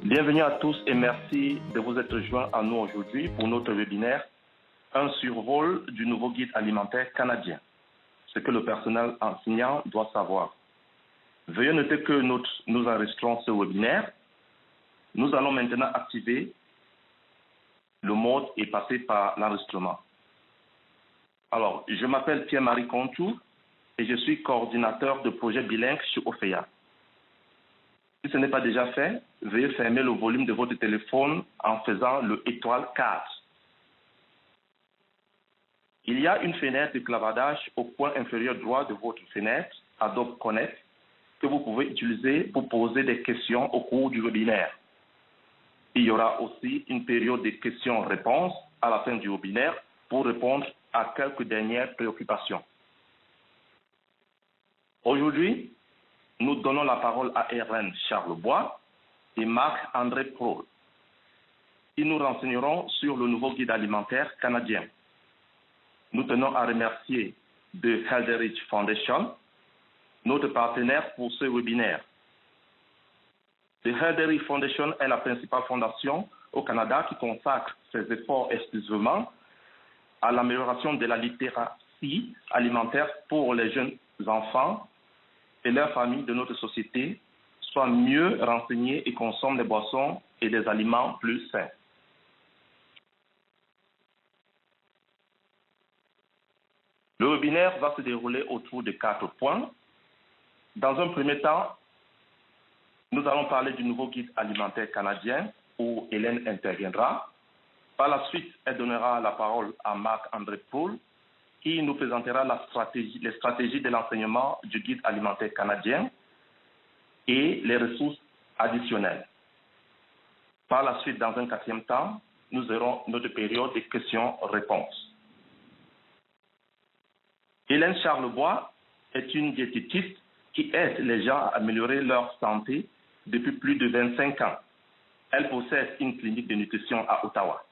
Bienvenue à tous et merci de vous être joints à nous aujourd'hui pour notre webinaire « Un survol du nouveau guide alimentaire canadien ». Ce que le personnel enseignant doit savoir. Veuillez noter que nous enregistrons ce webinaire. Nous allons maintenant activer le mode et passer par l'enregistrement. Alors, je m'appelle Pierre-Marie Contour et je suis coordinateur de projet bilingue chez OFEA. Si ce n'est pas déjà fait, veuillez fermer le volume de votre téléphone en faisant le étoile 4. Il y a une fenêtre de clavardage au coin inférieur droit de votre fenêtre Adobe Connect que vous pouvez utiliser pour poser des questions au cours du webinaire. Il y aura aussi une période de questions-réponses à la fin du webinaire pour répondre à quelques dernières préoccupations. Aujourd'hui, nous donnons la parole à Hélène Charlebois et Marc-André Proulx. Ils nous renseigneront sur le nouveau guide alimentaire canadien. Nous tenons à remercier The Helderich Foundation, notre partenaire pour ce webinaire. The Helderich Foundation est la principale fondation au Canada qui consacre ses efforts exclusivement à l'amélioration de la littératie alimentaire pour les jeunes enfants et leurs familles de notre société soient mieux renseignés et consomment des boissons et des aliments plus sains. Le webinaire va se dérouler autour de 4 points. Dans un premier temps, nous allons parler du nouveau guide alimentaire canadien où Hélène interviendra. Par la suite, elle donnera la parole à Marc-André Proulx qui nous présentera les stratégies de l'enseignement du guide alimentaire canadien et les ressources additionnelles. Par la suite, dans un quatrième temps, nous aurons notre période de questions-réponses. Hélène Charlebois est une diététiste qui aide les gens à améliorer leur santé depuis plus de 25 ans. Elle possède une clinique de nutrition à Ottawa.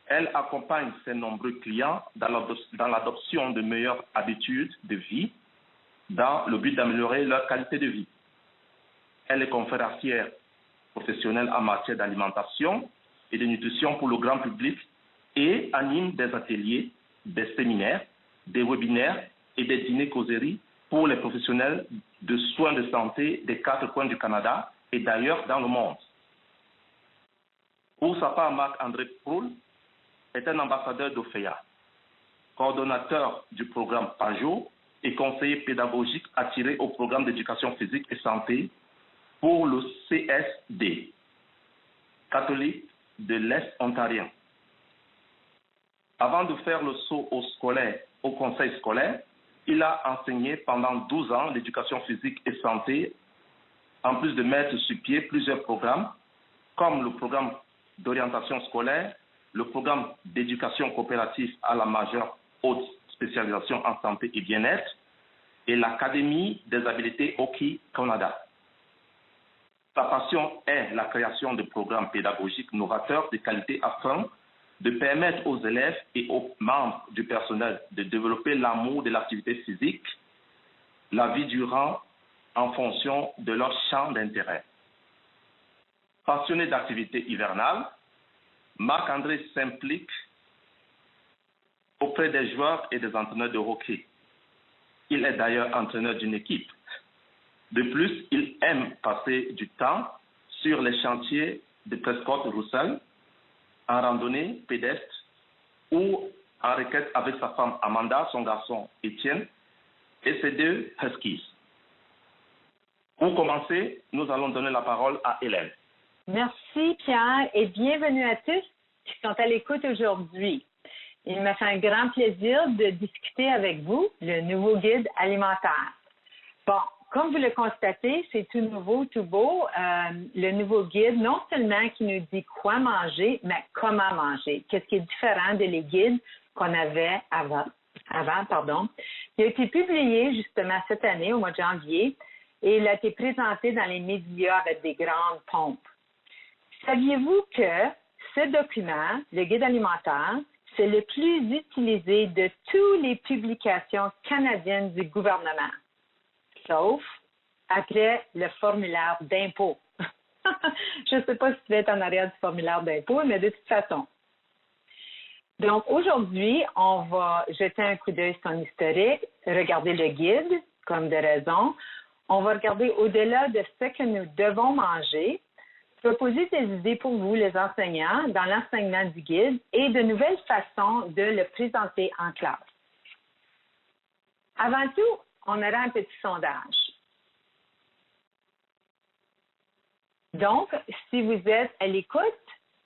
Elle accompagne ses nombreux clients dans l'adoption de meilleures habitudes de vie dans le but d'améliorer leur qualité de vie. Elle est conférencière professionnelle en matière d'alimentation et de nutrition pour le grand public et anime des ateliers, des séminaires, des webinaires et des dîners causeries pour les professionnels de soins de santé des 4 coins du Canada et d'ailleurs dans le monde. Pour sa part, Marc-André Proulx est un ambassadeur d'OFEA, coordonnateur du programme PAJO et conseiller pédagogique attiré au programme d'éducation physique et santé pour le CSD, catholique de l'Est ontarien. Avant de faire le saut au conseil scolaire, il a enseigné pendant 12 ans l'éducation physique et santé, en plus de mettre sur pied plusieurs programmes, comme le programme d'orientation scolaire, le programme d'éducation coopérative à la majeure haute spécialisation en santé et bien-être et l'Académie des habiletés Hockey Canada. Sa passion est la création de programmes pédagogiques novateurs de qualité afin de permettre aux élèves et aux membres du personnel de développer l'amour de l'activité physique, la vie durant en fonction de leur champ d'intérêt. Passionné d'activités hivernales, Marc-André s'implique auprès des joueurs et des entraîneurs de hockey. Il est d'ailleurs entraîneur d'une équipe. De plus, il aime passer du temps sur les chantiers de Prescott-Russell, en randonnée pédestre ou en requête avec sa femme Amanda, son garçon Étienne et ses 2 huskies. Pour commencer, nous allons donner la parole à Hélène. Merci Pierre et bienvenue à tous qui sont à l'écoute aujourd'hui. Il me fait un grand plaisir de discuter avec vous le nouveau guide alimentaire. Bon, comme vous le constatez, c'est tout nouveau, tout beau. Le nouveau guide, non seulement qui nous dit quoi manger, mais comment manger. Qu'est-ce qui est différent de les guides qu'on avait avant. Il a été publié justement cette année, au mois de janvier, et il a été présenté dans les médias avec des grandes pompes. Saviez-vous que ce document, le guide alimentaire, c'est le plus utilisé de toutes les publications canadiennes du gouvernement, sauf après le formulaire d'impôt. Je ne sais pas si tu vas être en arrière du formulaire d'impôt, mais de toute façon. Donc, aujourd'hui, on va jeter un coup d'œil sur son historique, regarder le guide, comme de raison. On va regarder au-delà de ce que nous devons manger, proposer des idées pour vous, les enseignants, dans l'enseignement du guide et de nouvelles façons de le présenter en classe. Avant tout, on aura un petit sondage. Donc, si vous êtes à l'écoute,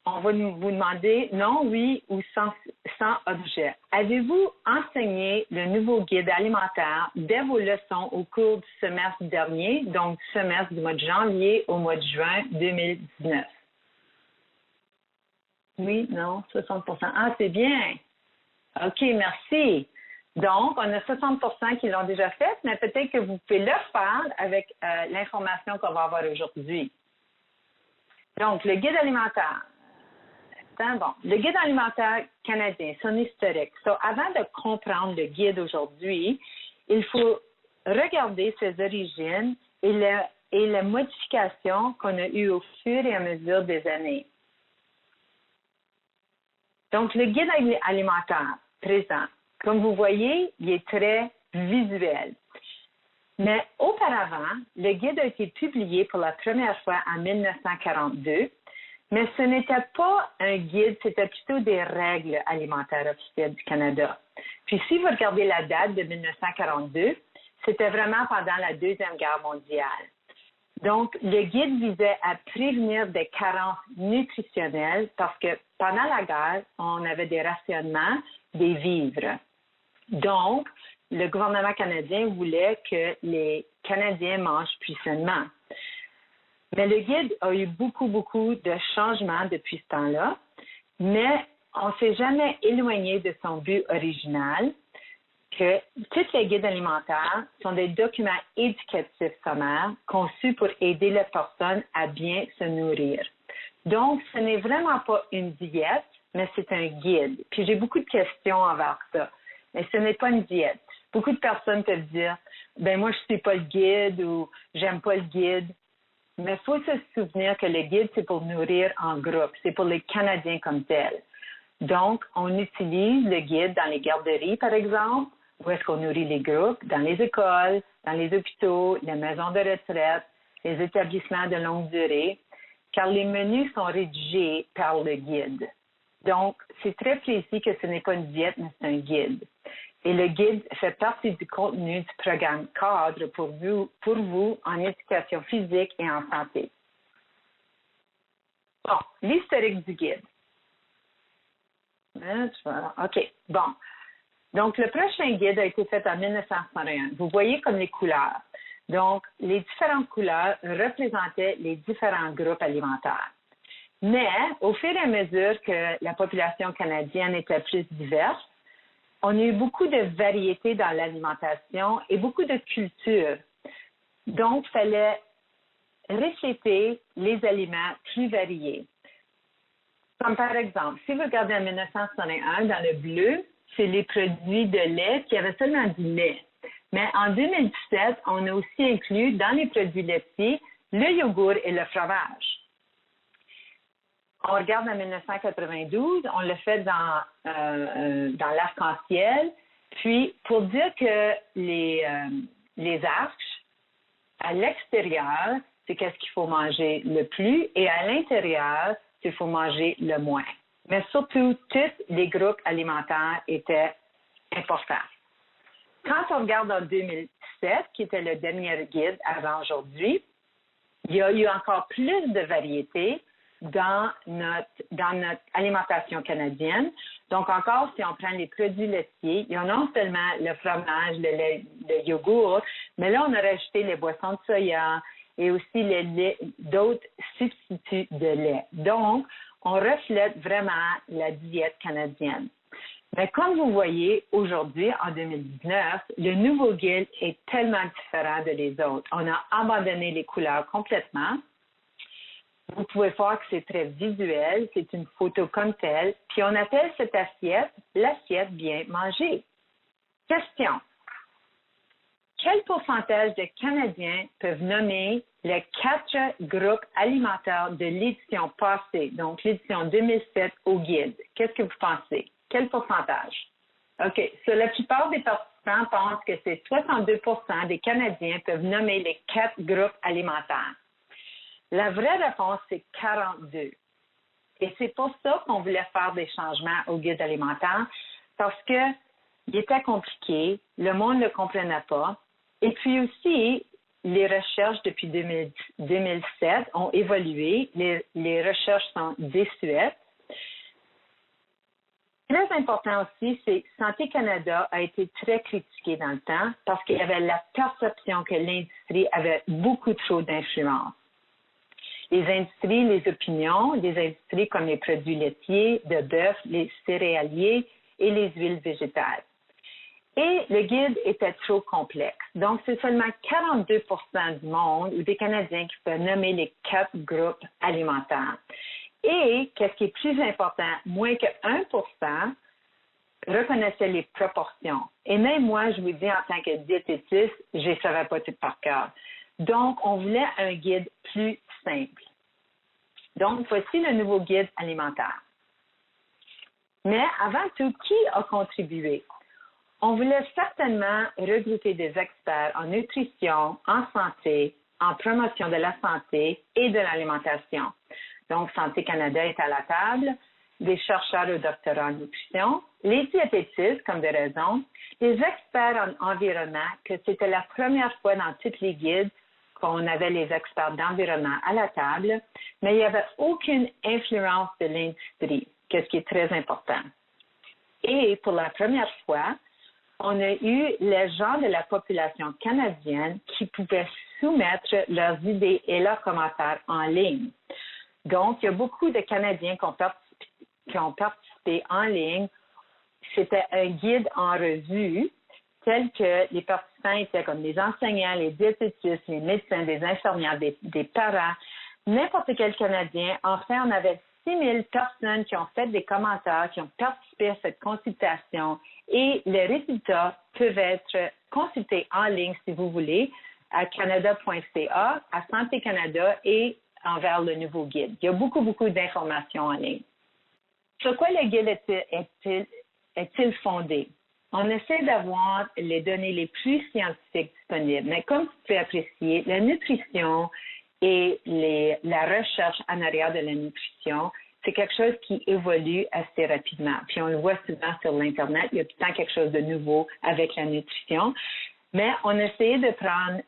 on va vous demander non, oui ou sans objet. Avez-vous enseigné le nouveau guide alimentaire dès vos leçons au cours du semestre dernier, donc du semestre du mois de janvier au mois de juin 2019? Oui, non, 60%. Ah, c'est bien. OK, merci. Donc, on a 60% qui l'ont déjà fait, mais peut-être que vous pouvez le faire avec l'information qu'on va avoir aujourd'hui. Donc, le guide alimentaire. Bon, le guide alimentaire canadien, son historique. Avant de comprendre le guide aujourd'hui, il faut regarder ses origines et la modification qu'on a eue au fur et à mesure des années. Donc, le guide alimentaire présent, comme vous voyez, il est très visuel. Mais auparavant, le guide a été publié pour la première fois en 1942. Mais ce n'était pas un guide, c'était plutôt des règles alimentaires officielles du Canada. Puis si vous regardez la date de 1942, c'était vraiment pendant la Deuxième Guerre mondiale. Donc, le guide visait à prévenir des carences nutritionnelles parce que pendant la guerre, on avait des rationnements des vivres. Donc, le gouvernement canadien voulait que les Canadiens mangent plus sainement. Mais le guide a eu beaucoup de changements depuis ce temps-là, mais on ne s'est jamais éloigné de son but original, que tous les guides alimentaires sont des documents éducatifs sommaires conçus pour aider les personnes à bien se nourrir. Donc, ce n'est vraiment pas une diète, mais c'est un guide. Puis j'ai beaucoup de questions envers ça. Mais ce n'est pas une diète. Beaucoup de personnes peuvent dire, ben moi je ne suis pas le guide ou j'aime pas le guide. Mais il faut se souvenir que le guide, c'est pour nourrir en groupe. C'est pour les Canadiens comme tels. Donc, on utilise le guide dans les garderies, par exemple, où est-ce qu'on nourrit les groupes, dans les écoles, dans les hôpitaux, les maisons de retraite, les établissements de longue durée, car les menus sont rédigés par le guide. Donc, c'est très précis que ce n'est pas une diète, mais c'est un guide. Et le guide fait partie du contenu du programme cadre pour vous en éducation physique et en santé. Bon, l'historique du guide. OK, bon. Donc, le prochain guide a été fait en 1961. Vous voyez comme les couleurs. Donc, les différentes couleurs représentaient les différents groupes alimentaires. Mais, au fur et à mesure que la population canadienne était plus diverse, on a eu beaucoup de variétés dans l'alimentation et beaucoup de cultures. Donc, il fallait refléter les aliments plus variés. Comme par exemple, si vous regardez en 1961, dans le bleu, c'est les produits de lait qui avaient seulement du lait. Mais en 2017, on a aussi inclus dans les produits laitiers le yogourt et le fromage. On regarde en 1992, on le fait dans l'arc-en-ciel. Puis, pour dire que les arches, à l'extérieur, c'est qu'est-ce qu'il faut manger le plus, et à l'intérieur, c'est qu'il faut manger le moins. Mais surtout, tous les groupes alimentaires étaient importants. Quand on regarde en 2017, qui était le dernier guide avant aujourd'hui, il y a eu encore plus de variétés dans notre alimentation canadienne. Donc, encore, si on prend les produits laitiers, il y a non seulement le fromage, le lait, le yogourt, mais là, on a rajouté les boissons de soya et aussi d'autres substituts de lait. Donc, on reflète vraiment la diète canadienne. Mais comme vous voyez, aujourd'hui, en 2019, le nouveau guide est tellement différent de les autres. On a abandonné les couleurs complètement. Vous pouvez voir que c'est très visuel, c'est une photo comme telle, puis on appelle cette assiette l'assiette bien mangée. Question. quel pourcentage de Canadiens peuvent nommer les 4 groupes alimentaires de l'édition passée, donc l'édition 2007 au guide? Qu'est-ce que vous pensez? Quel pourcentage? OK. So, la plupart des participants pensent que c'est 62% des Canadiens peuvent nommer les 4 groupes alimentaires. La vraie réponse, c'est 42. Et c'est pour ça qu'on voulait faire des changements au guide alimentaire, parce que il était compliqué, le monde ne le comprenait pas. Et puis aussi, les recherches depuis 2007 ont évolué. Les recherches sont désuètes. Très important aussi, c'est Santé Canada a été très critiqué dans le temps parce qu'il y avait la perception que l'industrie avait beaucoup trop d'influence. Les industries, les opinions, des industries comme les produits laitiers, de bœuf, les céréaliers et les huiles végétales. Et le guide était trop complexe. Donc, c'est seulement 42 du monde ou des Canadiens qui peuvent nommer les 4 groupes alimentaires. Et, qu'est-ce qui est plus important, moins que 1 reconnaissaient les proportions. Et même moi, je vous dis, en tant que diététiste, je ne savais pas tout par cœur. Donc, on voulait un guide plus simple. Donc, voici le nouveau guide alimentaire. Mais avant tout, qui a contribué? On voulait certainement regrouper des experts en nutrition, en santé, en promotion de la santé et de l'alimentation. Donc, Santé Canada est à la table, des chercheurs au doctorat en nutrition, les diététistes, comme de raison, les experts en environnement, que c'était la première fois dans tous les guides qu'on avait les experts d'environnement à la table, mais il n'y avait aucune influence de l'industrie, ce qui est très important. Et pour la première fois, on a eu les gens de la population canadienne qui pouvaient soumettre leurs idées et leurs commentaires en ligne. Donc, il y a beaucoup de Canadiens qui ont participé en ligne. C'était un guide en revue, tel que les participants étaient comme les enseignants, les diététistes, les médecins, des infirmières, des parents, n'importe quel Canadien. Enfin, on avait 6 000 personnes qui ont fait des commentaires, qui ont participé à cette consultation et les résultats peuvent être consultés en ligne, si vous voulez, à canada.ca, à Santé Canada et envers le nouveau guide. Il y a beaucoup d'informations en ligne. Sur quoi le guide est-il fondé? On essaie d'avoir les données les plus scientifiques disponibles, mais comme vous pouvez apprécier, la nutrition et la recherche en arrière de la nutrition, c'est quelque chose qui évolue assez rapidement. Puis on le voit souvent sur l'Internet, il y a tout le temps quelque chose de nouveau avec la nutrition. Mais on a essayé de prendre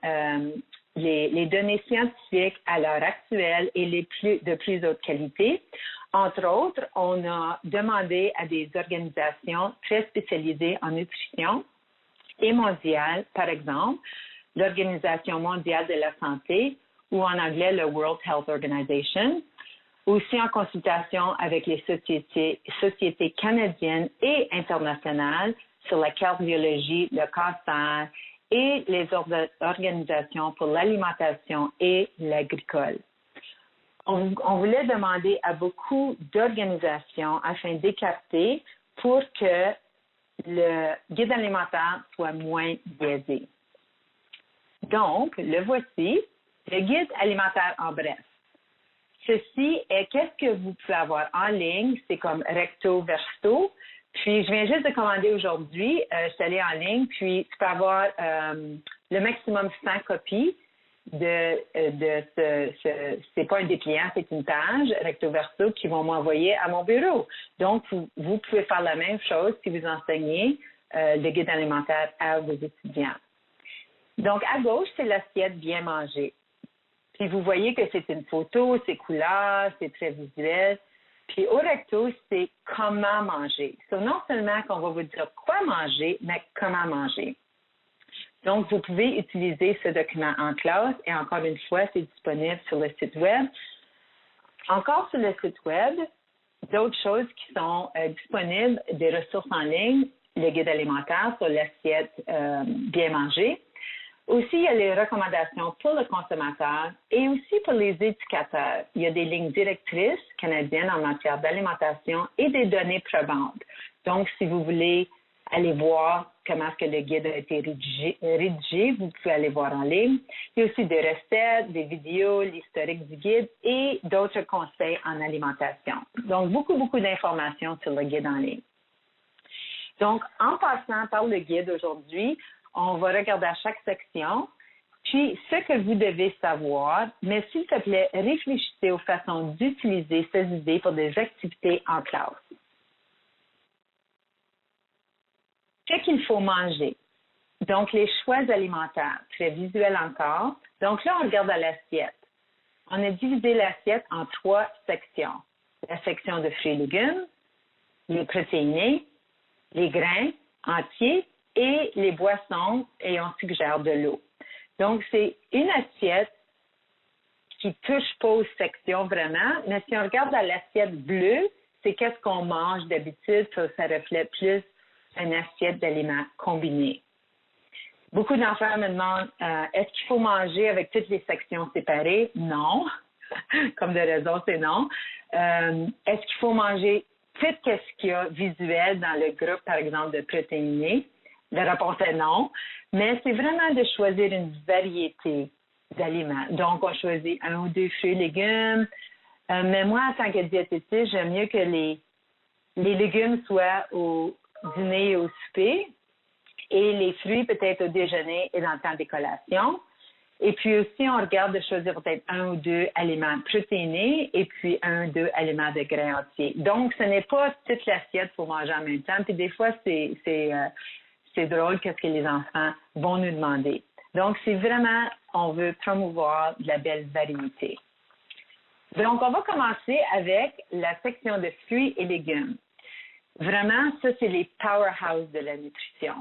les données scientifiques à l'heure actuelle et de plus haute qualité. Entre autres, on a demandé à des organisations très spécialisées en nutrition et mondiales, par exemple, l'Organisation mondiale de la santé ou en anglais le World Health Organization, aussi en consultation avec les sociétés canadiennes et internationales sur la cardiologie, le cancer et les organisations pour l'alimentation et l'agricole. On voulait demander à beaucoup d'organisations afin d'écarter pour que le guide alimentaire soit moins biaisé. Donc, le voici, le guide alimentaire en bref. Ceci est qu'est-ce que vous pouvez avoir en ligne, c'est comme recto verso. Puis, je viens juste de commander aujourd'hui, je suis allée en ligne, puis tu peux avoir le maximum 100 copies c'est pas un dépliant, c'est une page recto verso qu'ils vont m'envoyer à mon bureau. Donc, vous pouvez faire la même chose si vous enseignez le guide alimentaire à vos étudiants. Donc, à gauche, c'est l'assiette bien mangée. Puis, vous voyez que c'est une photo, c'est couleur, c'est très visuel. Puis, au recto, c'est comment manger. So, non seulement qu'on va vous dire quoi manger, mais comment manger. Donc, vous pouvez utiliser ce document en classe et encore une fois, c'est disponible sur le site Web. Encore sur le site Web, d'autres choses qui sont disponibles, des ressources en ligne, le guide alimentaire sur l'assiette bien mangée. Aussi, il y a les recommandations pour le consommateur et aussi pour les éducateurs. Il y a des lignes directrices canadiennes en matière d'alimentation et des données probantes. Donc, si vous voulez aller voir comment est-ce que le guide a été rédigé. Vous pouvez aller voir en ligne. Il y a aussi des recettes, des vidéos, l'historique du guide et d'autres conseils en alimentation. Donc, beaucoup d'informations sur le guide en ligne. Donc, en passant par le guide aujourd'hui, on va regarder à chaque section, puis ce que vous devez savoir, mais s'il te plaît, réfléchissez aux façons d'utiliser ces idées pour des activités en classe. Ce qu'il faut manger. Donc, les choix alimentaires, très visuel encore. Donc là, on regarde à l'assiette. On a divisé l'assiette en 3 sections. La section de fruits et légumes, les protéinés, les grains entiers et les boissons, et on suggère de l'eau. Donc, c'est une assiette qui touche pas aux sections vraiment, mais si on regarde à l'assiette bleue, c'est qu'est-ce qu'on mange d'habitude, ça reflète plus une assiette d'aliments combinés. Beaucoup d'enfants me demandent, est-ce qu'il faut manger avec toutes les sections séparées? Non. Comme de raison, c'est non. Est-ce qu'il faut manger tout ce qu'il y a visuel dans le groupe, par exemple, de protéinés? La réponse est non. Mais c'est vraiment de choisir une variété d'aliments. Donc, on choisit 1 ou 2 fruits et légumes. Mais moi, en tant que diététiste, j'aime mieux que les légumes soient au dîner et au souper et les fruits peut-être au déjeuner et dans le temps des collations. Et puis aussi, on regarde de choisir peut-être 1 ou 2 aliments protéinés et puis 1 ou 2 aliments de grains entiers. Donc, ce n'est pas toute l'assiette pour manger en même temps. Puis des fois, c'est drôle qu'est-ce que les enfants vont nous demander. Donc, c'est vraiment, on veut promouvoir de la belle variété. Donc, on va commencer avec la section de fruits et légumes. Vraiment, ça, c'est les powerhouses de la nutrition.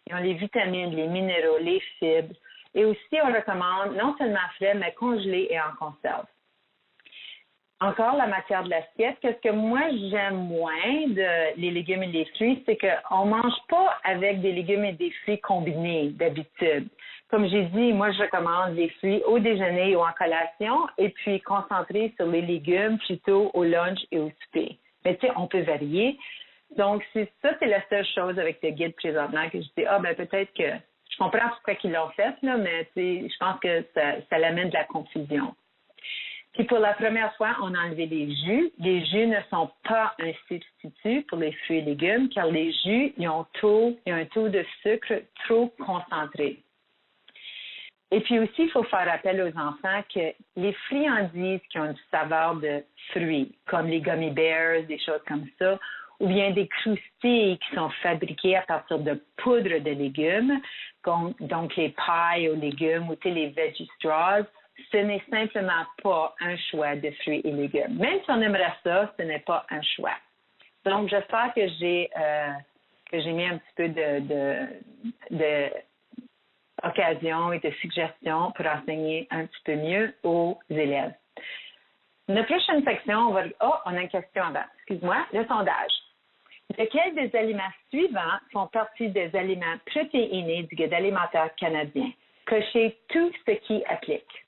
Ils ont les vitamines, les minéraux, les fibres. Et aussi, on recommande non seulement frais, mais congelés et en conserve. Encore la matière de l'assiette. Qu'est-ce que moi, j'aime moins les légumes et les fruits, c'est qu'on ne mange pas avec des légumes et des fruits combinés d'habitude. Comme j'ai dit, moi, je recommande les fruits au déjeuner ou en collation et puis concentrer sur les légumes plutôt au lunch et au souper. Mais tu sais, on peut varier. Donc, c'est la seule chose avec le guide présentement que je dis, peut-être que je comprends pourquoi ils l'ont fait, là, mais je pense que ça l'amène de la confusion. Puis pour la première fois, on a enlevé les jus. Les jus ne sont pas un substitut pour les fruits et légumes, car les jus, ils ont un taux de sucre trop concentré. Et puis aussi, il faut faire appel aux enfants que les friandises qui ont une saveur de fruits, comme les gummy bears, des choses comme ça, ou bien des croustilles qui sont fabriquées à partir de poudre de légumes, donc les pailles aux légumes ou les veggie straws, ce n'est simplement pas un choix de fruits et légumes. Même si on aimerait ça, ce n'est pas un choix. Donc, j'espère que j'ai mis un petit peu de occasion et de suggestions pour enseigner un petit peu mieux aux élèves. Notre prochaine section, on a une question avant. Excuse-moi, le sondage. Lesquels des aliments suivants font partie des aliments protéinés du Guide alimentaire canadien? Cochez tout ce qui applique.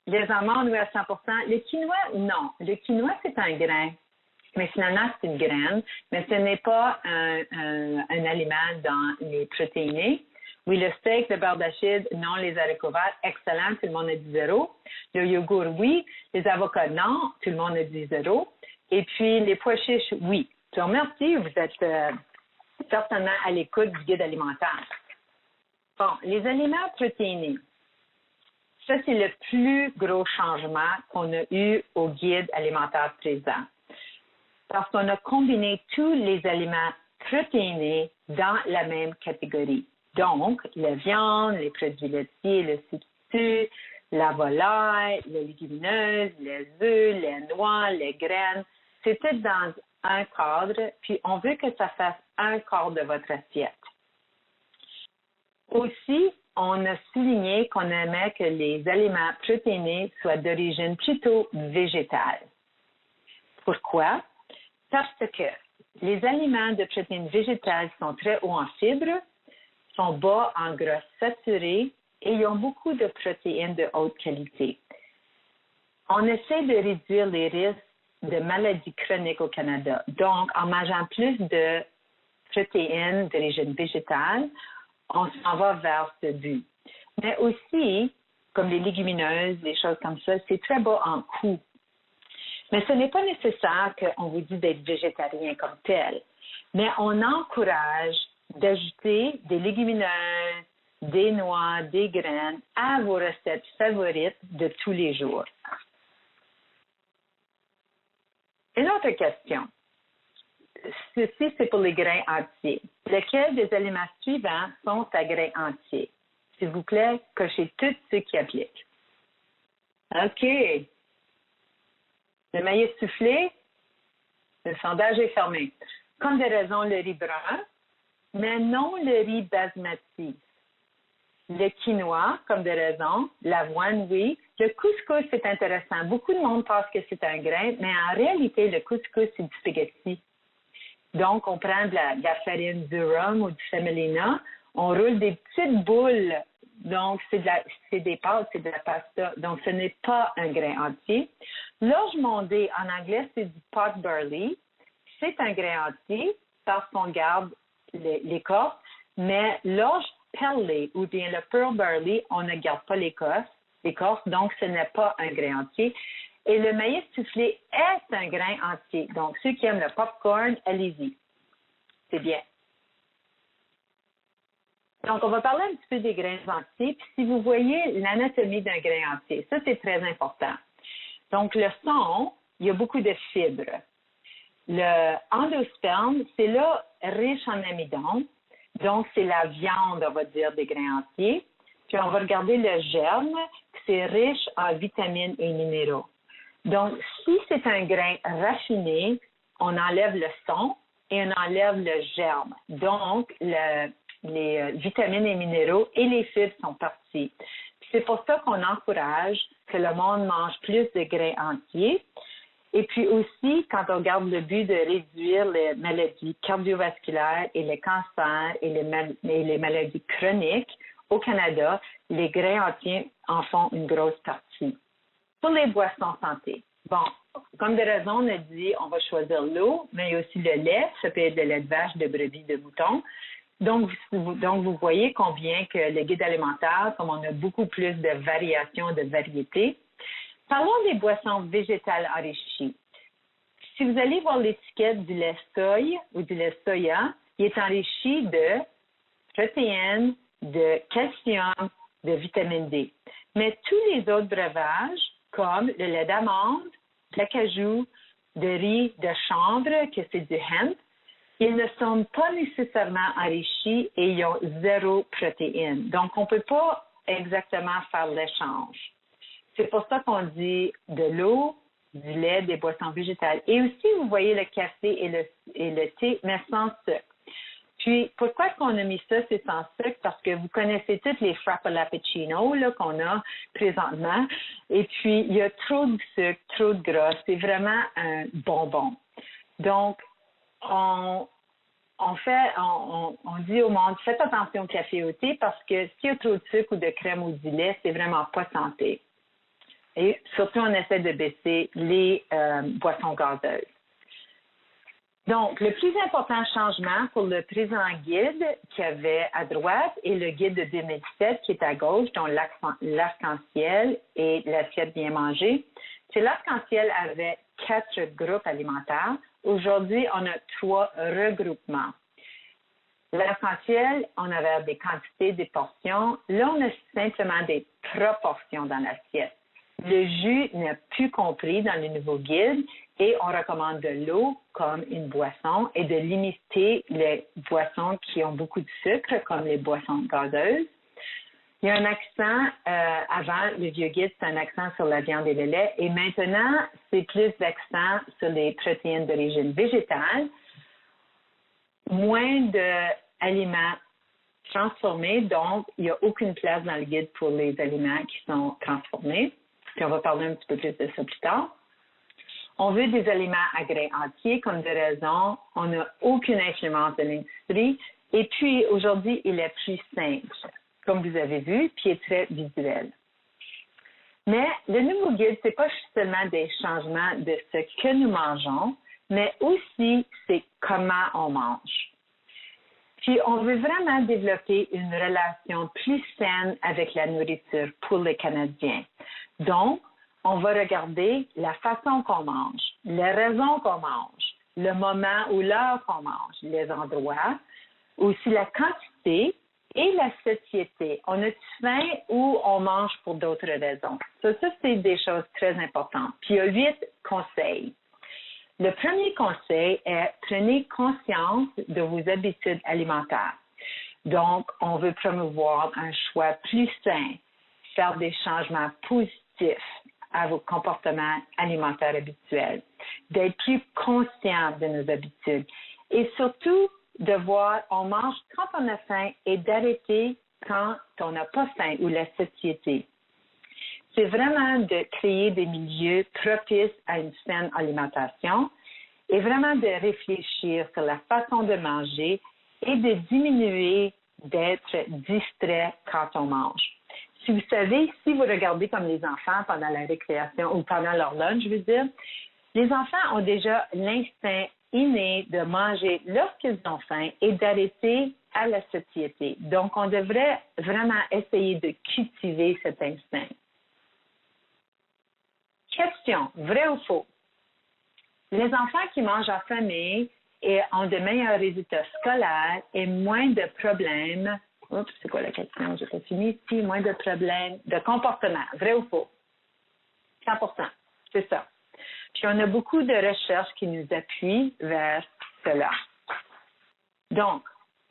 Les amandes, oui, à 100 %. Le quinoa, non. Le quinoa, c'est un grain. Mais finalement, c'est une graine. Mais ce n'est pas un aliment dans les protéinés. Oui, le steak, le beurre d'arachide, non. Les haricots verts, excellent. Tout le monde a dit 0. Le yogourt, oui. Les avocats, non. Tout le monde a dit 0. Et puis, les pois chiches, oui. Je vous remercie. Vous êtes certainement à l'écoute du guide alimentaire. Bon, les aliments protéinés. Ça, c'est le plus gros changement qu'on a eu au guide alimentaire présent. Parce qu'on a combiné tous les aliments protéinés dans la même catégorie. Donc, la viande, les produits laitiers, le substitut, la volaille, les légumineuses, les œufs, les noix, les graines, c'est tout dans un cadre, puis on veut que ça fasse un quart de votre assiette. Aussi, on a souligné qu'on aimait que les aliments protéinés soient d'origine plutôt végétale. Pourquoi? Parce que les aliments de protéines végétales sont très hauts en fibres, sont bas en gras saturés et ils ont beaucoup de protéines de haute qualité. On essaie de réduire les risques de maladies chroniques au Canada. Donc, en mangeant plus de protéines d'origine végétale, on s'en va vers ce but. Mais aussi, comme les légumineuses, des choses comme ça, c'est très bas en coût. Mais ce n'est pas nécessaire qu'on vous dise d'être végétarien comme tel, mais on encourage d'ajouter des légumineuses, des noix, des graines à vos recettes favorites de tous les jours. Une autre question. Ceci, c'est pour les grains entiers. Lesquels des aliments suivants sont à grains entiers? S'il vous plaît, cochez tous ceux qui appliquent. OK. Le maïs soufflé, le sondage est fermé. Comme de raison, le riz brun, mais non le riz basmati. Le quinoa, comme de raison, l'avoine, oui. Le couscous, c'est intéressant. Beaucoup de monde pense que c'est un grain, mais en réalité, le couscous, c'est du spaghetti. Donc, on prend de la farine durum ou du semolina, on roule des petites boules. Donc, c'est des pâtes, c'est de la pasta. Donc, ce n'est pas un grain entier. L'orge mondée, en anglais, c'est du pot barley. C'est un grain entier parce qu'on garde l'écorce, mais l'orge perlée ou bien le pearl barley, on ne garde pas l'écorce, donc ce n'est pas un grain entier. Et le maïs soufflé est un grain entier. Donc, ceux qui aiment le popcorn, allez-y. C'est bien. Donc, on va parler un petit peu des grains entiers. Puis, si vous voyez l'anatomie d'un grain entier, ça, c'est très important. Donc, le son, il y a beaucoup de fibres. Le endosperme, c'est là riche en amidon. Donc, c'est la viande, on va dire, des grains entiers. Puis, on va regarder le germe, c'est riche en vitamines et minéraux. Donc, si c'est un grain raffiné, on enlève le son et on enlève le germe. Donc, les vitamines et minéraux et les fibres sont partis. C'est pour ça qu'on encourage que le monde mange plus de grains entiers. Et puis aussi, quand on regarde le but de réduire les maladies cardiovasculaires et les cancers et les maladies chroniques, au Canada, les grains entiers en font une grosse partie. Pour les boissons santé, bon, comme de raison, on a dit on va choisir l'eau, mais il y a aussi le lait, ça peut être le lait de vache, de brebis, de mouton. Donc, vous voyez combien que le guide alimentaire, comme on a beaucoup plus de variations, de variétés. Parlons des boissons végétales enrichies. Si vous allez voir l'étiquette du lait soy ou du lait soya, il est enrichi de protéines, de calcium, de vitamine D. Mais tous les autres breuvages, comme le lait d'amande, l'acajou, de riz de chanvre, que c'est du hemp, ils ne sont pas nécessairement enrichis et ils ont zéro protéine. Donc, on ne peut pas exactement faire l'échange. C'est pour ça qu'on dit de l'eau, du lait, des boissons végétales. Et aussi, vous voyez le café et le thé, mais sans sucre. Puis, pourquoi est-ce qu'on a mis ça, c'est sans sucre? Parce que vous connaissez tous les frappolappuccino qu'on a présentement. Et puis, il y a trop de sucre, trop de gras. C'est vraiment un bonbon. Donc, on dit au monde, faites attention au café et au thé parce que s'il y a trop de sucre ou de crème ou du lait, c'est vraiment pas santé. Et surtout, on essaie de baisser les boissons gazeuses. Donc, le plus important changement pour le présent guide qu'il y avait à droite et le guide de 2017 qui est à gauche, dont l'arc-en-ciel et l'assiette bien mangée, c'est l'arc-en-ciel avait 4 groupes alimentaires. Aujourd'hui, on a 3 regroupements. L'arc-en-ciel, on avait des quantités, des portions. Là, on a simplement des proportions dans l'assiette. Le jus n'est plus compris dans le nouveau guide et on recommande de l'eau comme une boisson et de limiter les boissons qui ont beaucoup de sucre, comme les boissons gazeuses. Il y a un accent, avant, le vieux guide, c'est un accent sur la viande et le lait. Et maintenant, c'est plus d'accent sur les protéines d'origine végétale, moins d'aliments transformés. Donc, il n'y a aucune place dans le guide pour les aliments qui sont transformés. Puis, on va parler un petit peu plus de ça plus tard. On veut des aliments à grains entiers, comme de raison. On n'a aucune influence de l'industrie. Et puis, aujourd'hui, il est plus simple, comme vous avez vu, puis il est très visuel. Mais le nouveau guide, c'est pas seulement des changements de ce que nous mangeons, mais aussi c'est comment on mange. Puis, on veut vraiment développer une relation plus saine avec la nourriture pour les Canadiens. Donc, on va regarder la façon qu'on mange, les raisons qu'on mange, le moment ou l'heure qu'on mange, les endroits, aussi la quantité et la satiété. On a faim ou on mange pour d'autres raisons. Ça c'est des choses très importantes. Puis, il y a 8 conseils. Le premier conseil est prenez conscience de vos habitudes alimentaires. Donc, on veut promouvoir un choix plus sain, faire des changements positifs à vos comportements alimentaires habituels, d'être plus conscient de nos habitudes et surtout de voir on mange quand on a faim et d'arrêter quand on n'a pas faim ou la satiété. C'est vraiment de créer des milieux propices à une saine alimentation et vraiment de réfléchir sur la façon de manger et de diminuer d'être distrait quand on mange. Si vous savez, si vous regardez comme les enfants pendant la récréation ou pendant leur lunch, je veux dire, les enfants ont déjà l'instinct inné de manger lorsqu'ils ont faim et d'arrêter à la satiété. Donc, on devrait vraiment essayer de cultiver cet instinct. Question, vrai ou faux? Les enfants qui mangent en famille et ont de meilleurs résultats scolaires et moins de problèmes. Oups, c'est quoi la question? J'ai pas fini ici. Moins de problèmes de comportement. Vrai ou faux? 100%. C'est ça. Puis on a beaucoup de recherches qui nous appuient vers cela. Donc,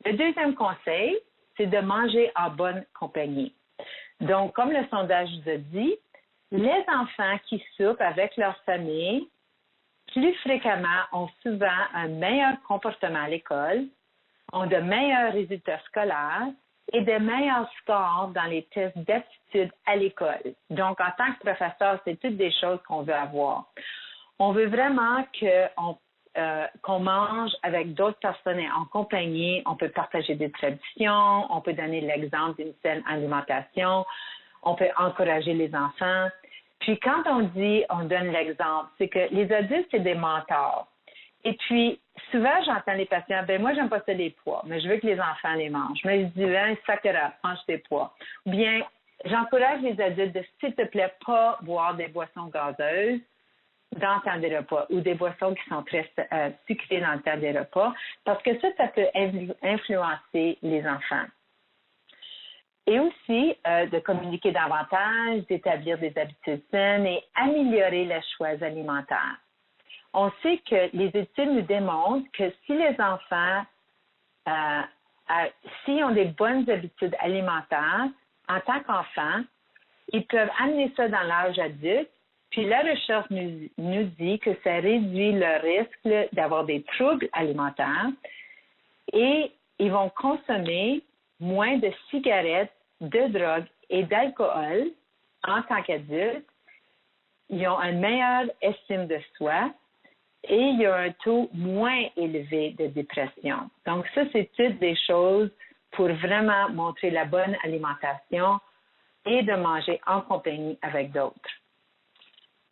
le deuxième conseil, c'est de manger en bonne compagnie. Donc, comme le sondage vous a dit, les enfants qui soupent avec leur famille plus fréquemment ont souvent un meilleur comportement à l'école, ont de meilleurs résultats scolaires et de meilleurs scores dans les tests d'aptitude à l'école. Donc, en tant que professeur, c'est toutes des choses qu'on veut avoir. On veut vraiment qu'on mange avec d'autres personnes en compagnie. On peut partager des traditions, on peut donner l'exemple d'une saine alimentation, on peut encourager les enfants. Puis quand on dit on donne l'exemple, c'est que les adultes, c'est des mentors. Et puis, souvent, j'entends les patients, ben moi, j'aime pas ça les pois, mais je veux que les enfants les mangent. Mais je dis, ben, sacré, mange tes pois. Ou bien, j'encourage les adultes de, s'il te plaît, pas boire des boissons gazeuses dans le temps des repas ou des boissons qui sont très sucrées dans le temps des repas, parce que ça peut influencer les enfants. Et aussi de communiquer davantage, d'établir des habitudes saines et améliorer les choix alimentaires. On sait que les études nous démontrent que si les enfants s'ils ont des bonnes habitudes alimentaires en tant qu'enfants, ils peuvent amener ça dans l'âge adulte. Puis la recherche nous dit que ça réduit le risque d'avoir des troubles alimentaires et ils vont consommer moins de cigarettes, de drogue et d'alcool en tant qu'adultes. Ils ont une meilleure estime de soi et il y a un taux moins élevé de dépression. Donc ça, c'est toutes des choses pour vraiment montrer la bonne alimentation et de manger en compagnie avec d'autres.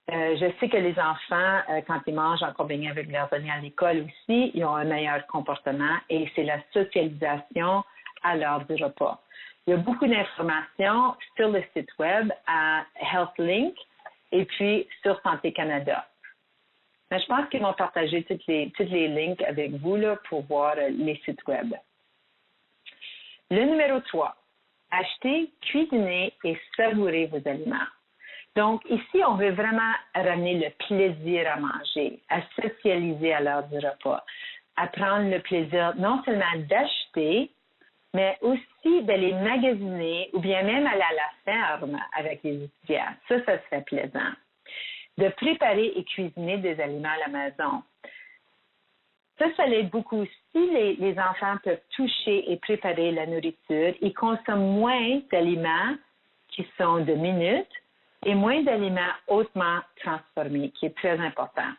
Je sais que les enfants, quand ils mangent en compagnie avec leurs amis à l'école aussi, ils ont un meilleur comportement et c'est la socialisation à l'heure du repas. Il y a beaucoup d'informations sur le site web à HealthLink et puis sur Santé Canada. Mais je pense qu'ils vont partager toutes les links avec vous là, pour voir les sites web. Le numéro 3, acheter, cuisiner et savourer vos aliments. Donc, ici, on veut vraiment ramener le plaisir à manger, à socialiser à l'heure du repas, à prendre le plaisir non seulement d'acheter, mais aussi d'aller magasiner ou bien même aller à la ferme avec les étudiants. Ça serait plaisant. De préparer et cuisiner des aliments à la maison. Ça l'aide beaucoup. Si les enfants peuvent toucher et préparer la nourriture, ils consomment moins d'aliments qui sont de minutes et moins d'aliments hautement transformés, qui est très important.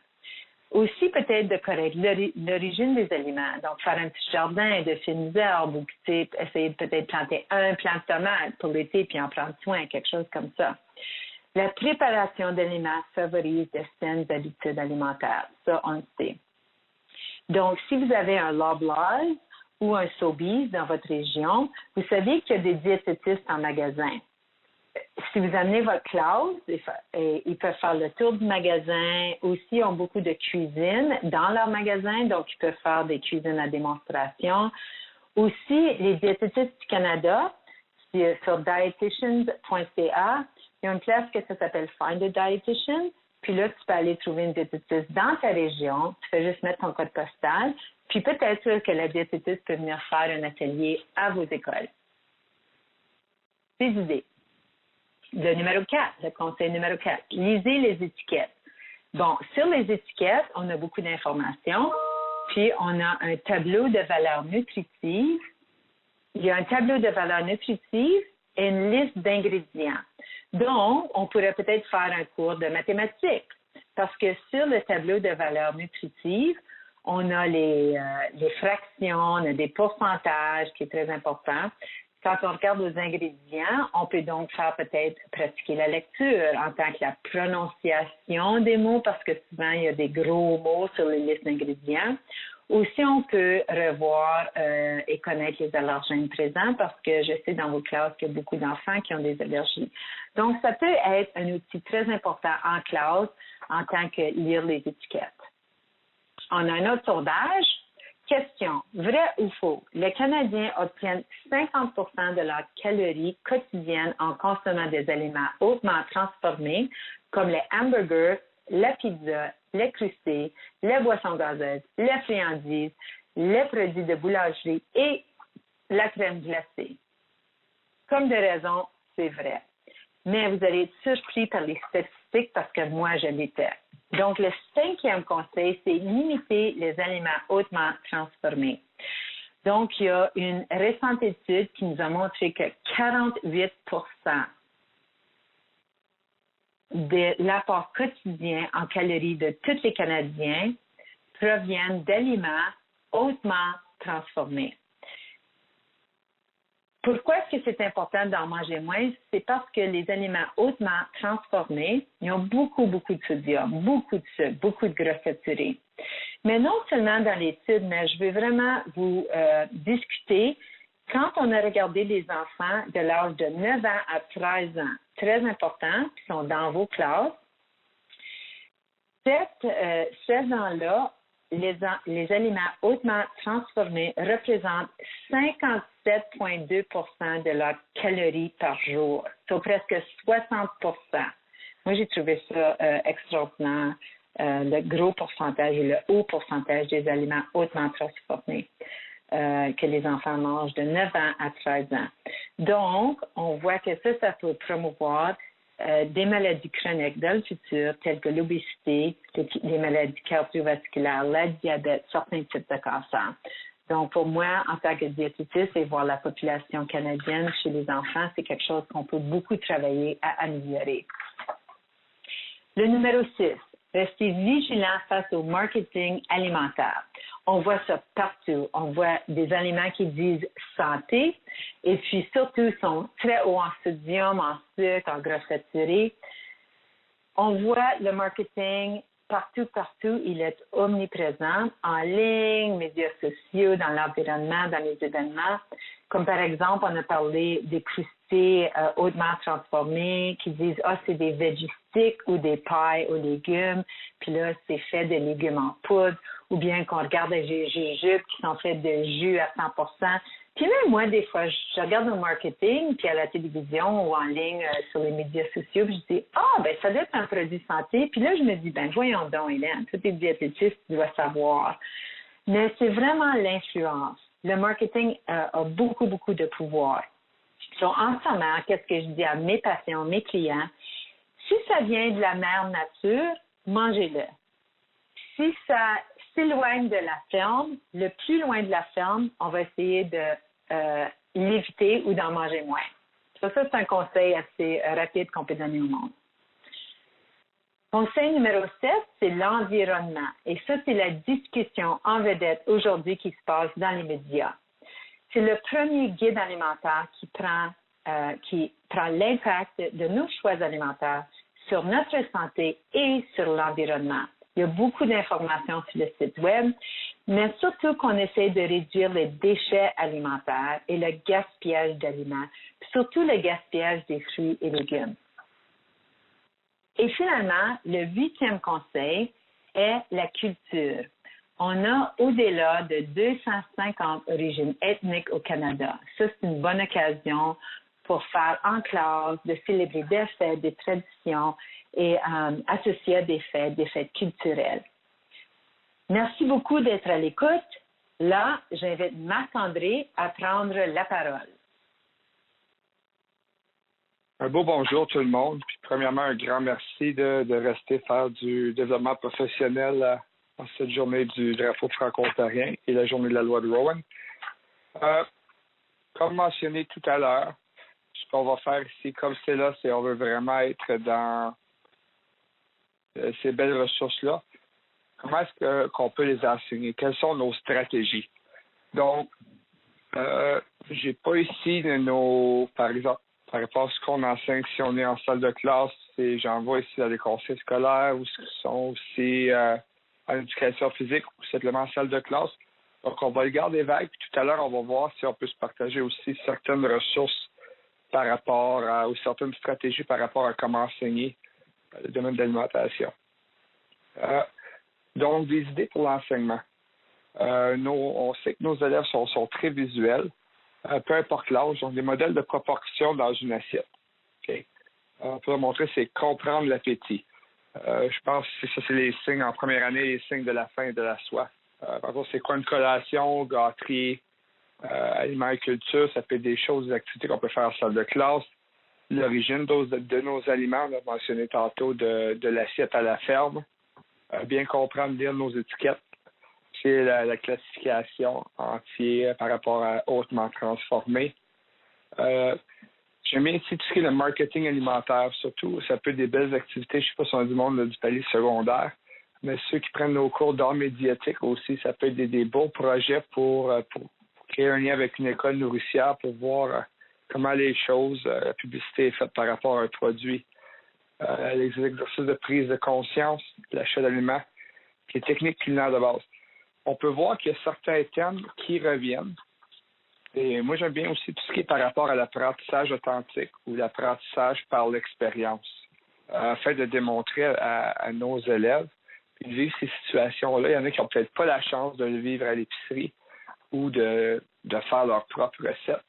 Aussi, peut-être de connaître l'origine des aliments. Donc, faire un petit jardin de fines herbes ou essayer de peut-être planter un plant de tomates pour l'été puis en prendre soin, quelque chose comme ça. La préparation d'aliments favorise de saines habitudes alimentaires. Ça, on le sait. Donc, si vous avez un Loblaws ou un Sobeys dans votre région, vous savez qu'il y a des diététistes en magasin. Si vous amenez votre classe, ils peuvent faire le tour du magasin. Aussi, ils ont beaucoup de cuisine dans leur magasin, donc ils peuvent faire des cuisines à démonstration. Aussi, les diététistes du Canada, sur dietitians.ca, il y a une place que ça s'appelle Find a Dietitian. Puis là, tu peux aller trouver une diététiste dans ta région. Tu fais juste mettre ton code postal. Puis peut-être que la diététiste peut venir faire un atelier à vos écoles. Des idées. Le numéro 4, le conseil numéro 4, lisez les étiquettes. Bon, sur les étiquettes, on a beaucoup d'informations, puis on a un tableau de valeurs nutritives. Il y a un tableau de valeurs nutritives et une liste d'ingrédients. Donc, on pourrait peut-être faire un cours de mathématiques, parce que sur le tableau de valeurs nutritives, on a les fractions, on a des pourcentages, qui est très important. Quand on regarde aux ingrédients, on peut donc faire peut-être pratiquer la lecture en tant que la prononciation des mots, parce que souvent, il y a des gros mots sur les listes d'ingrédients. Aussi, on peut revoir et connaître les allergènes présents, parce que je sais dans vos classes qu'il y a beaucoup d'enfants qui ont des allergies. Donc, ça peut être un outil très important en classe en tant que lire les étiquettes. On a un autre sondage. Question, vrai ou faux? Les Canadiens obtiennent 50 de leurs calories quotidiennes en consommant des aliments hautement transformés, comme les hamburgers, la pizza, les crustacés, les boissons gazeuses, les friandises, les produits de boulangerie et la crème glacée. Comme de raison, c'est vrai. Mais vous allez être surpris par les statistiques parce que moi, je l'étais. Donc, le 5e conseil, c'est limiter les aliments hautement transformés. Donc, il y a une récente étude qui nous a montré que 48 de l'apport quotidien en calories de tous les Canadiens proviennent d'aliments hautement transformés. Pourquoi est-ce que c'est important d'en manger moins? C'est parce que les aliments hautement transformés, ils ont beaucoup de sodium, beaucoup de sucre, beaucoup de gras saturés. Mais non seulement dans l'étude, mais je veux vraiment vous discuter quand on a regardé les enfants de l'âge de 9 ans à 13 ans, très important, qui sont dans vos classes, ces gens-là, les aliments hautement transformés représentent 57,2 de leurs calories par jour, soit presque 60 Moi, j'ai trouvé ça extraordinaire, le gros pourcentage et le haut pourcentage des aliments hautement transformés que les enfants mangent de 9 ans à 13 ans. Donc, on voit que ça peut promouvoir des maladies chroniques dans le futur, telles que l'obésité, les maladies cardiovasculaires, le diabète, certains types de cancers. Donc, pour moi, en tant que diététiste et voir la population canadienne chez les enfants, c'est quelque chose qu'on peut beaucoup travailler à améliorer. Le numéro 6, restez vigilant face au marketing alimentaire. On voit ça partout. On voit des aliments qui disent santé et puis surtout sont très hauts en sodium, en sucre, en gras saturés. On voit le marketing partout, il est omniprésent, en ligne, médias sociaux, dans l'environnement, dans les événements. Comme par exemple, on a parlé des crustacés hautement transformés qui disent « Ah, c'est des veggie sticks ou des pailles aux légumes, puis là, c'est fait de légumes en poudre. » Ou bien qu'on regarde des jujubes qui sont faits de jus à 100%. Puis même moi, des fois, je regarde au marketing, puis à la télévision ou en ligne sur les médias sociaux, puis je dis « Ah, ben ça doit être un produit santé. » Puis là, je me dis « Ben voyons donc, Hélène, tous les diététistes, tu dois savoir. » Mais c'est vraiment l'influence. Le marketing a beaucoup de pouvoir. Donc, en somme, qu'est-ce que je dis à mes patients, mes clients? Si ça vient de la mère nature, mangez-le. Si ça s'éloigne de la ferme, le plus loin de la ferme, on va essayer de l'éviter ou d'en manger moins. Ça, c'est un conseil assez rapide qu'on peut donner au monde. Conseil numéro 7, c'est l'environnement. Et ça, c'est la discussion en vedette aujourd'hui qui se passe dans les médias. C'est le premier guide alimentaire qui prend l'impact de nos choix alimentaires sur notre santé et sur l'environnement. Il y a beaucoup d'informations sur le site web. mais surtout qu'on essaie de réduire les déchets alimentaires et le gaspillage d'aliments, puis surtout le gaspillage des fruits et légumes. Et finalement, le 8e conseil est la culture. On a au-delà de 250 origines ethniques au Canada. Ça, c'est une bonne occasion pour faire en classe, de célébrer des fêtes, des traditions et associer à des fêtes culturelles. Merci beaucoup d'être à l'écoute. Là, j'invite Marc-André à prendre la parole. Un beau bonjour tout le monde. Puis, premièrement, un grand merci de rester faire du développement professionnel en cette journée du drapeau franco-ontarien et la journée de la loi de Rowan. Comme mentionné tout à l'heure, ce qu'on va faire ici, comme c'est là, c'est on veut vraiment être dans ces belles ressources-là. Comment est-ce qu'on peut les enseigner? Quelles sont nos stratégies? Donc, j'ai pas ici par exemple, par rapport à ce qu'on enseigne si on est en salle de classe, j'envoie ici dans les conseils scolaires ou ce qui sont aussi en éducation physique ou simplement en salle de classe. Donc, on va le garder vague. Puis tout à l'heure, on va voir si on peut se partager aussi certaines ressources par rapport ou certaines stratégies par rapport à comment enseigner le domaine de l'alimentation. Donc, des idées pour l'enseignement. On sait que nos élèves sont très visuels, peu importe l'âge, donc des modèles de proportion dans une assiette. Okay. On peut montrer, c'est comprendre l'appétit. Je pense que c'est les signes en première année, les signes de la faim et de la soif. Par exemple, c'est quoi une collation, gâterie, aliments et culture, ça peut être des choses, des activités qu'on peut faire en salle de classe. L'origine de nos aliments, on a mentionné tantôt de l'assiette à la ferme. Bien comprendre, lire nos étiquettes. C'est la classification entière par rapport à hautement transformé. J'aime bien ici tout ce qui est le marketing alimentaire, surtout. Ça peut être des belles activités, je ne sais pas si on a du monde du palier secondaire, mais ceux qui prennent nos cours d'art médiatique aussi, ça peut être des beaux projets pour créer un lien avec une école nourricière pour voir comment les choses, la publicité est faite par rapport à un produit. Les exercices de prise de conscience, l'achat d'aliments, les techniques culinaires de base. On peut voir qu'il y a certains termes qui reviennent. Et moi, j'aime bien aussi tout ce qui est par rapport à l'apprentissage authentique ou l'apprentissage par l'expérience, afin de démontrer à nos élèves puis de vivre ces situations-là. Il y en a qui n'ont peut-être pas la chance de le vivre à l'épicerie ou de faire leur propre recette.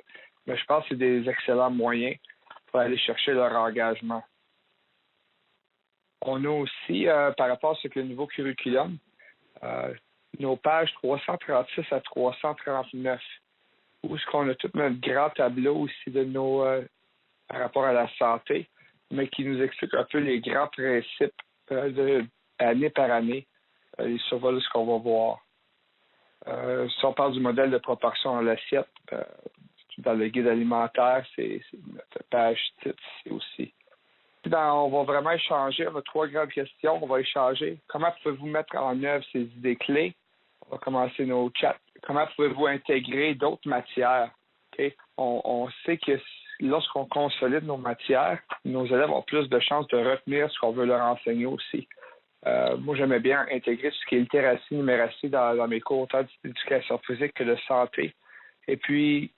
Mais je pense que c'est des excellents moyens pour aller chercher leur engagement. On a aussi, par rapport à ce que le nouveau curriculum, nos pages 336 à 339, où est-ce qu'on a tout notre grand tableau aussi de par rapport à la santé, mais qui nous explique un peu les grands principes année par année, les survols de ce qu'on va voir. Si on parle du modèle de proportion dans l'assiette, dans le guide alimentaire, c'est notre page titre ici aussi. On va vraiment échanger. On a 3 grandes questions. On va échanger. Comment pouvez-vous mettre en œuvre ces idées clés? On va commencer nos chats. Comment pouvez-vous intégrer d'autres matières? Okay? On sait que lorsqu'on consolide nos matières, nos élèves ont plus de chances de retenir ce qu'on veut leur enseigner aussi. Moi, j'aimais bien intégrer ce qui est littératie, numératie dans mes cours, autant d'éducation physique que de santé. Et puis,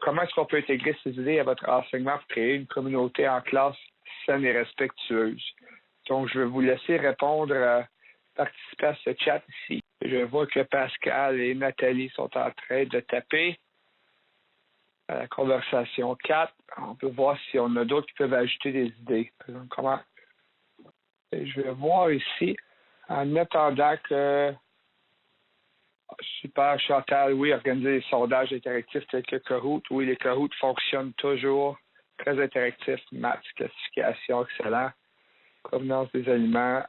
comment est-ce qu'on peut intégrer ces idées à votre enseignement pour créer une communauté en classe saine et respectueuse? Donc, je vais vous laisser répondre, participer à ce chat ici. Je vois que Pascal et Nathalie sont en train de taper à la conversation 4. On peut voir si on a d'autres qui peuvent ajouter des idées. Par exemple, comment... Et je vais voir ici, en attendant que... Super, Chantal, oui, organiser des sondages interactifs tels que Kahoot. Oui, les Kahoot fonctionnent toujours. Très interactifs, maths, classification, excellent. Provenance des aliments,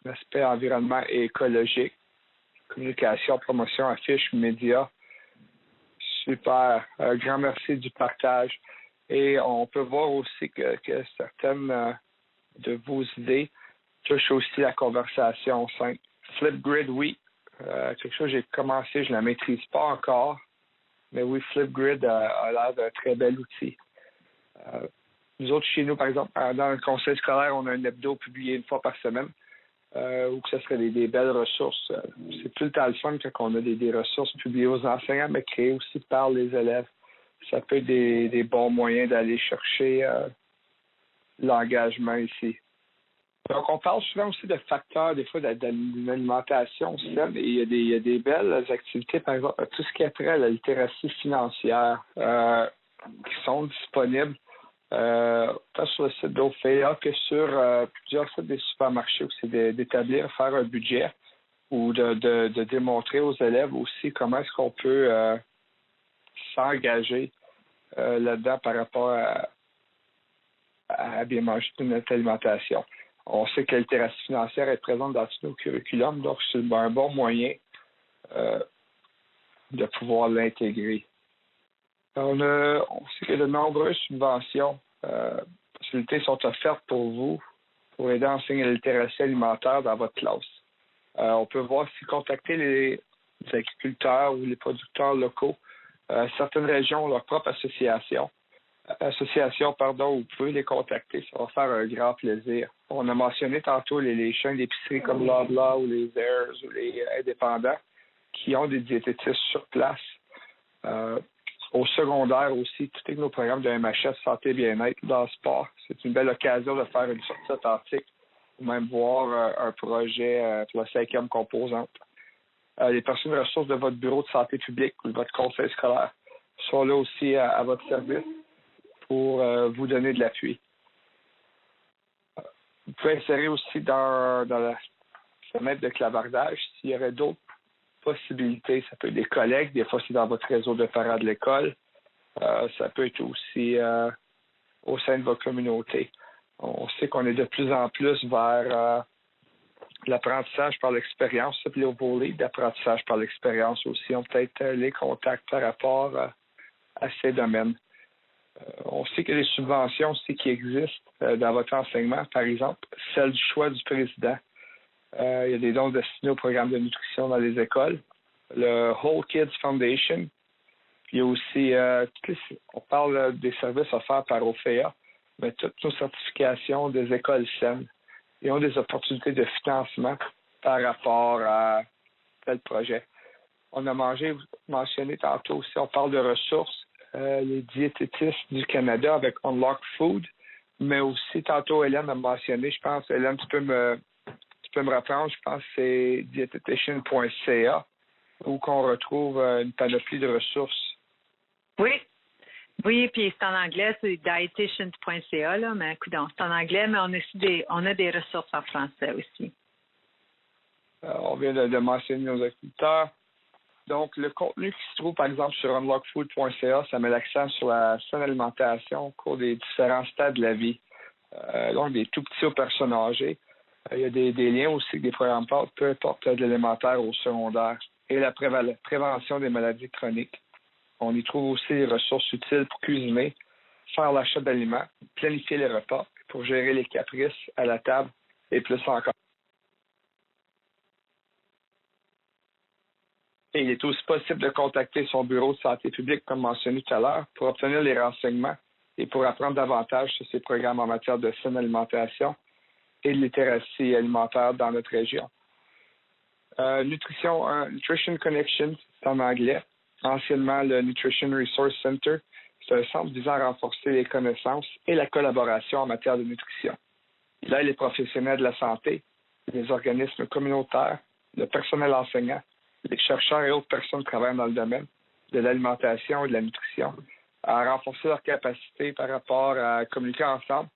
l'aspect environnement et écologique, communication, promotion, affiches, médias. Super. Un grand merci du partage. Et on peut voir aussi que certaines de vos idées touchent aussi la conversation 5. Flipgrid, oui. Quelque chose que j'ai commencé, je ne la maîtrise pas encore. Mais oui, Flipgrid a l'air d'un très bel outil. Nous autres, chez nous, par exemple, dans le conseil scolaire, on a un hebdo publié 1 fois par semaine. ou que ce serait des belles ressources. C'est tout le temps le fun quand on a des ressources publiées aux enseignants, mais créées aussi par les élèves. Ça peut être des bons moyens d'aller chercher l'engagement ici. Donc, on parle souvent aussi de facteurs, des fois, d'une alimentation saine. Et il y a des belles activités, par exemple, tout ce qui est trait à la littératie financière, qui sont disponibles tant sur le site d'Ophéa que sur plusieurs sites des supermarchés aussi, d'établir, faire un budget ou de démontrer aux élèves aussi comment est-ce qu'on peut s'engager là-dedans par rapport à bien manger de notre alimentation. On sait que la littératie financière est présente dans tous nos curriculums, donc c'est un bon moyen de pouvoir l'intégrer. On sait que de nombreuses subventions facilités sont offertes pour vous pour aider à enseigner la littératie alimentaire dans votre classe. On peut voir si contacter les agriculteurs ou les producteurs locaux. Certaines régions ont leur propre association, où vous pouvez les contacter. Ça va faire un grand plaisir. On a mentionné tantôt les chaînes d'épicerie comme Loblaw ou les Zehrs ou les indépendants qui ont des diététistes sur place. Au secondaire aussi, tous nos programmes de MHS Santé et Bien-être dans le sport. C'est une belle occasion de faire une sortie authentique ou même voir un projet pour la 5e composante. Les personnes ressources de votre bureau de santé publique ou de votre conseil scolaire sont là aussi à votre service pour vous donner de l'appui. Vous pouvez insérer aussi dans la fenêtre de clavardage s'il y aurait d'autres possibilités. Ça peut être des collègues, des fois c'est dans votre réseau de parents de l'école. Ça peut être aussi au sein de votre communauté. On sait qu'on est de plus en plus vers l'apprentissage par l'expérience. Les volets d'apprentissage par l'expérience aussi ont peut-être les contacts par rapport à ces domaines. On sait que les subventions aussi qui existent dans votre enseignement, par exemple, celle du choix du président. Il y a des dons destinés au programme de nutrition dans les écoles. Le Whole Kids Foundation. Puis il y a aussi, on parle des services offerts par Ophéa, mais toutes nos certifications des écoles saines. Ils ont des opportunités de financement par rapport à tel projet. On a mentionné tantôt aussi, on parle de ressources, les diététistes du Canada avec Unlock Food, mais aussi tantôt Hélène a mentionné, je pense, Hélène, tu peux me reprendre, je pense que c'est dietitian.ca où qu'on retrouve une panoplie de ressources. Oui, puis c'est en anglais, c'est dietitian.ca, là, mais coudonc, c'est en anglais, mais on a des ressources en français aussi. On vient de mentionner nos agriculteurs. Donc, le contenu qui se trouve, par exemple, sur unlockfood.ca, ça met l'accent sur la saine alimentation au cours des différents stades de la vie. Donc, des tout petits aux personnes âgées. Il y a des liens aussi avec des programmes peu importe de l'élémentaire au secondaire. Et la prévention des maladies chroniques. On y trouve aussi des ressources utiles pour cuisiner, faire l'achat d'aliments, planifier les repas, pour gérer les caprices à la table et plus encore. Et il est aussi possible de contacter son bureau de santé publique, comme mentionné tout à l'heure, pour obtenir les renseignements et pour apprendre davantage sur ces programmes en matière de saine alimentation et de littératie alimentaire dans notre région. Nutrition Connection, c'est en anglais. Anciennement, le Nutrition Resource Center, c'est un centre visant à renforcer les connaissances et la collaboration en matière de nutrition. Il aide les professionnels de la santé, les organismes communautaires, le personnel enseignant, les chercheurs et autres personnes travaillant dans le domaine de l'alimentation et de la nutrition, à renforcer leur capacité par rapport à communiquer ensemble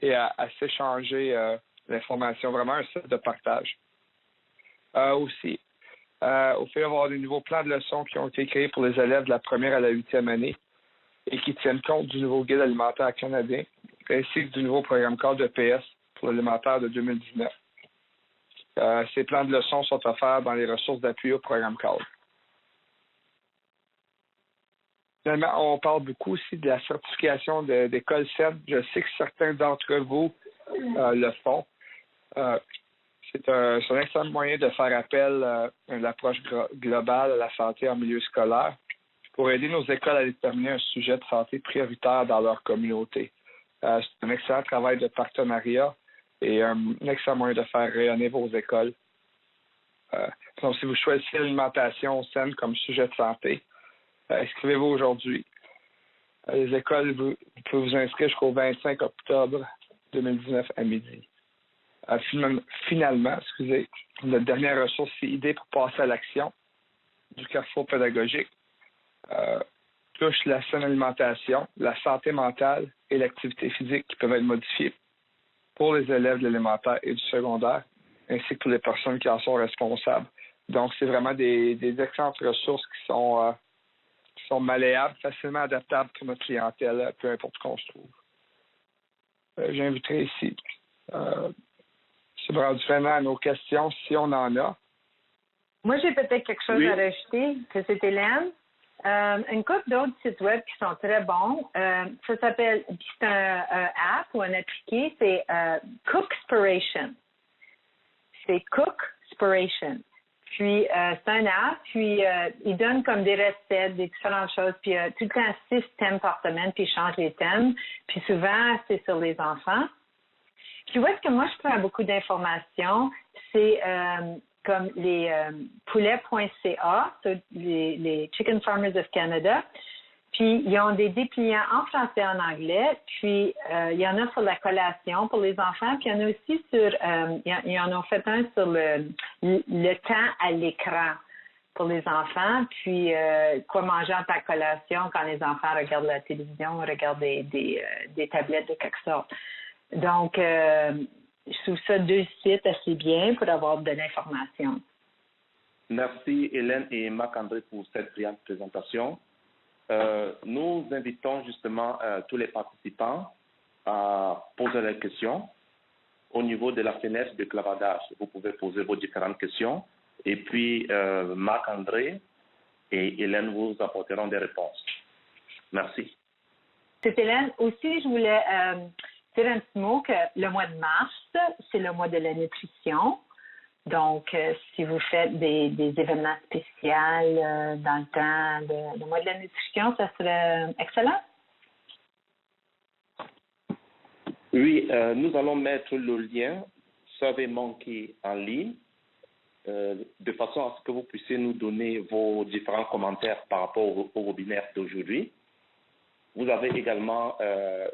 et à s'échanger l'information. Vraiment un site de partage. Aussi, au fait d'avoir des nouveaux plans de leçons qui ont été créés pour les élèves de la 1e à la 8e année et qui tiennent compte du nouveau guide alimentaire canadien ainsi que du nouveau programme cadre de PS pour l'alimentaire de 2019. Ces plans de leçons sont offerts dans les ressources d'appui au programme cadre. Finalement, on parle beaucoup aussi de la certification d'écoles saines. Je sais que certains d'entre vous le font. C'est un excellent moyen de faire appel à une approche globale à la santé en milieu scolaire pour aider nos écoles à déterminer un sujet de santé prioritaire dans leur communauté. C'est un excellent travail de partenariat et un excellent moyen de faire rayonner vos écoles. Donc, si vous choisissez l'alimentation saine comme sujet de santé, inscrivez-vous aujourd'hui. Les écoles, vous pouvez vous inscrire jusqu'au 25 octobre 2019 à midi. Finalement, notre dernière ressource et idée pour passer à l'action du carrefour pédagogique touche la saine alimentation, la santé mentale et l'activité physique qui peuvent être modifiées pour les élèves de l'élémentaire et du secondaire, ainsi que pour les personnes qui en sont responsables. Donc, c'est vraiment des excellentes ressources qui sont malléables, facilement adaptables pour notre clientèle, peu importe où on se trouve. J'inviterai ici c'est rendu vraiment à nos questions, si on en a. Moi, j'ai peut-être quelque chose à rajouter, que c'est Hélène. Une couple d'autres sites web qui sont très bons. Ça s'appelle, c'est un app ou un appliqué, c'est Cookspiration. C'est Cookspiration. Puis, c'est un app, puis il donne comme des recettes, des différentes choses, puis tout le temps 6 thèmes par semaine, puis il change les thèmes. Puis souvent, c'est sur les enfants. Puis où est-ce que moi, je prends beaucoup d'informations, c'est comme les poulets.ca, les Chicken Farmers of Canada. Puis, ils ont des dépliants en français et en anglais. Puis, il y en a sur la collation pour les enfants. Puis, il y en a aussi ils en ont fait un sur le temps à l'écran pour les enfants. Puis, quoi manger en ta collation quand les enfants regardent la télévision, regardent des tablettes de quelque sorte. Donc, je trouve ça 2 sites assez bien pour avoir de l'information. Merci Hélène et Marc-André pour cette brillante présentation. Nous invitons justement tous les participants à poser leurs questions. Au niveau de la fenêtre de clavardage, vous pouvez poser vos différentes questions et puis Marc-André et Hélène vous apporteront des réponses. Merci. C'est Hélène. Aussi, je voulais dire un petit mot que le mois de mars, c'est le mois de la nutrition. Donc, si vous faites des événements spéciaux dans le temps le mois de la nutrition, ça serait excellent. Oui, nous allons mettre le lien SurveyMonkey en ligne de façon à ce que vous puissiez nous donner vos différents commentaires par rapport au webinaire d'aujourd'hui. Vous avez également,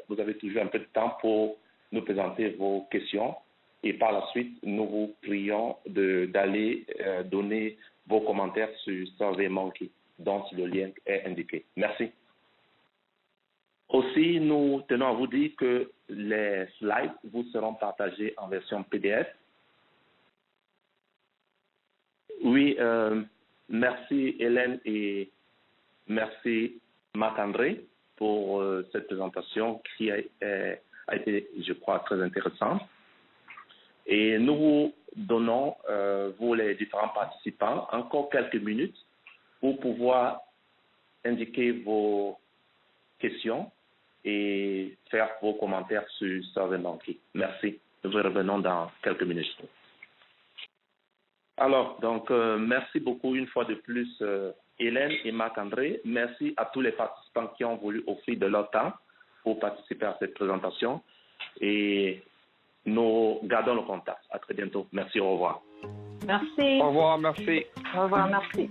vous avez toujours un peu de temps pour nous présenter vos questions et par la suite, nous vous prions d'aller donner vos commentaires sur SurveyMonkey, dont le lien est indiqué. Merci. Aussi, nous tenons à vous dire que les slides vous seront partagés en version PDF. Oui, merci Hélène et merci Marc-André pour cette présentation qui a été, je crois, très intéressante. Et nous vous donnons, vous les différents participants, encore quelques minutes pour pouvoir indiquer vos questions et faire vos commentaires sur SurveyMonkey. Merci. Nous revenons dans quelques minutes. Alors, donc, merci beaucoup une fois de plus, Hélène et Marc-André. Merci à tous les participants qui ont voulu offrir de leur temps pour participer à cette présentation. Et nous gardons le contact. À très bientôt. Merci, au revoir. Merci. Au revoir, merci. Au revoir, merci.